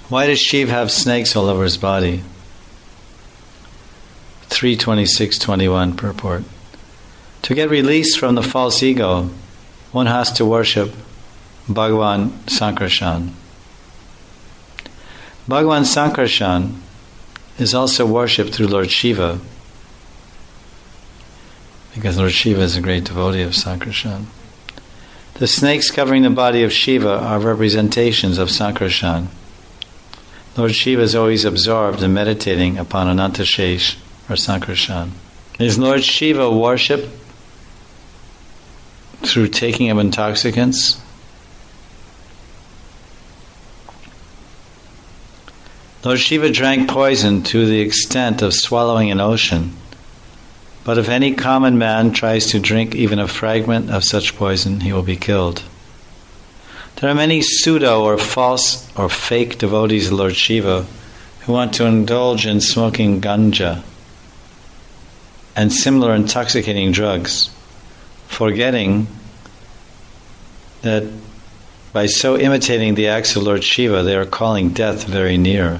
Why does Shiva have snakes all over his body? 3:26-21 purport. To get released from the false ego, one has to worship Bhagavan Sankarshan. Bhagavan Sankarshan is also worshipped through Lord Shiva, because Lord Shiva is a great devotee of Sankarshan. The snakes covering the body of Shiva are representations of Sankarshan. Lord Shiva is always absorbed in meditating upon Anantashesh or Sankarshan. Is Lord Shiva worshipped through taking of intoxicants? Lord Shiva drank poison to the extent of swallowing an ocean. But if any common man tries to drink even a fragment of such poison, he will be killed. There are many pseudo or false or fake devotees of Lord Shiva who want to indulge in smoking ganja and similar intoxicating drugs, forgetting that by so imitating the acts of Lord Shiva, they are calling death very near.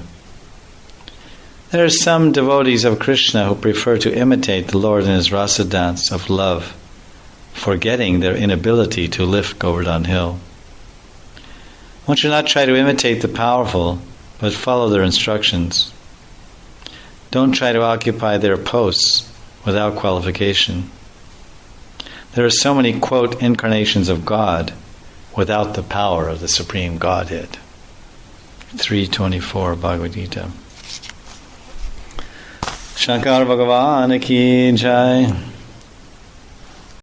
There are some devotees of Krishna who prefer to imitate the Lord in his rasa dance of love, forgetting their inability to lift Govardhan Hill. One should not try to imitate the powerful, but follow their instructions. Don't try to occupy their posts without qualification. There are so many, quote, incarnations of God without the power of the Supreme Godhead. 3:24 Bhagavad Gita. Shankar Bhagavan ki jai.